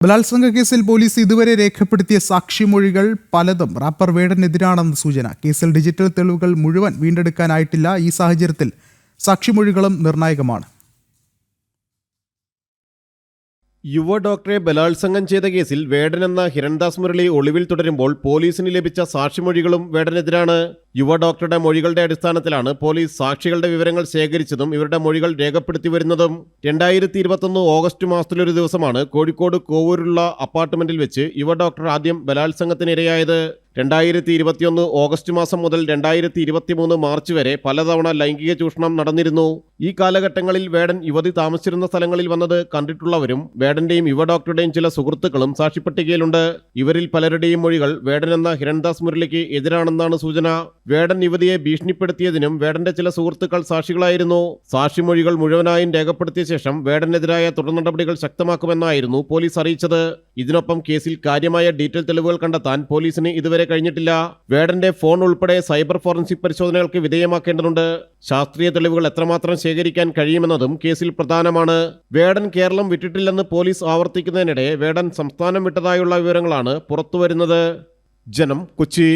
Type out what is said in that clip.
ബലാത്സംഗ കേസിൽ പോലീസ് ഇതുവരെ രേഖപ്പെടുത്തിയ സാക്ഷിമൊഴികൾ പലതും റാപ്പർ വേടനെതിരാണെന്ന് സൂചന. കേസിൽ ഡിജിറ്റൽ തെളിവുകൾ മുഴുവൻ വീണ്ടെടുക്കാനായിട്ടില്ല. ഈ സാഹചര്യത്തിൽ സാക്ഷിമൊഴികളും നിർണായകമാണ്. യുവ ഡോക്ടറെ ബലാത്സംഗം ചെയ്ത കേസിൽ വേടൻ എന്ന ഹിരൺദാസ് മുരളി ഒളിവിൽ തുടരുമ്പോൾ പോലീസിന് ലഭിച്ച സാക്ഷിമൊഴികളും വേടനെതിരാണ്. യുവ ഡോക്ടറുടെ മൊഴികളുടെ അടിസ്ഥാനത്തിലാണ് പോലീസ് സാക്ഷികളുടെ വിവരങ്ങൾ ശേഖരിച്ചതും ഇവരുടെ മൊഴികൾ രേഖപ്പെടുത്തി വരുന്നതും. 2021 ഓഗസ്റ്റ് മാസത്തിലൊരു ദിവസമാണ് കോഴിക്കോട് കോവൂരുള്ള അപ്പാർട്ട്മെന്റിൽ വെച്ച് യുവ ഡോക്ടർ ആദ്യം ബലാത്സംഗത്തിനിരയായത്. 2021 ഓഗസ്റ്റ് മാസം മുതൽ 2023 മാർച്ച് വരെ പലതവണ ലൈംഗിക ചൂഷണം നടന്നിരുന്നു. ഈ കാലഘട്ടങ്ങളിൽ വേടൻ യുവതി താമസിച്ചിരുന്ന സ്ഥലങ്ങളിൽ വന്നത് കണ്ടിട്ടുള്ളവരും വേടന്റെയും യുവ ഡോക്ടറുടെയും ചില സുഹൃത്തുക്കളും സാക്ഷിപ്പട്ടികയിലുണ്ട്. ഇവരിൽ പലരുടെയും മൊഴികൾ വേടൻ എന്ന ഹിരൺദാസ് മുരളിക്ക് എതിരാണെന്നാണ് സൂചന. വേടൻ യുവതിയെ ഭീഷണിപ്പെടുത്തിയതിനും വേടന്റെ ചില സുഹൃത്തുക്കൾ സാക്ഷികളായിരുന്നു. സാക്ഷിമൊഴികൾ മുഴുവനായും രേഖപ്പെടുത്തിയ ശേഷം വേടനെതിരായ തുടർ നടപടികൾ ശക്തമാക്കുമെന്നായിരുന്നു പോലീസ് അറിയിച്ചത്. ഇതിനൊപ്പം കേസിൽ കാര്യമായ ഡീറ്റെയിൽ തെളിവുകൾ കണ്ടെത്താൻ പോലീസിന് ഇതുവരെ കഴിഞ്ഞിട്ടില്ല. വേടന്റെ ഫോൺ ഉൾപ്പെടെ സൈബർ ഫോറൻസിക് പരിശോധനകൾക്ക് വിധേയമാക്കേണ്ടതുണ്ട്. ശാസ്ത്രീയ തെളിവുകൾ എത്രമാത്രം ശേഖരിക്കാൻ കഴിയുമെന്നതും കേസിൽ പ്രധാനമാണ്. വേടൻ കേരളം വിട്ടിട്ടില്ലെന്ന് പോലീസ് ആവർത്തിക്കുന്നതിനിടെ വേടൻ സംസ്ഥാനം വിട്ടതായുള്ള വിവരങ്ങളാണ് പുറത്തുവരുന്നത്. ജനം, കൊച്ചി.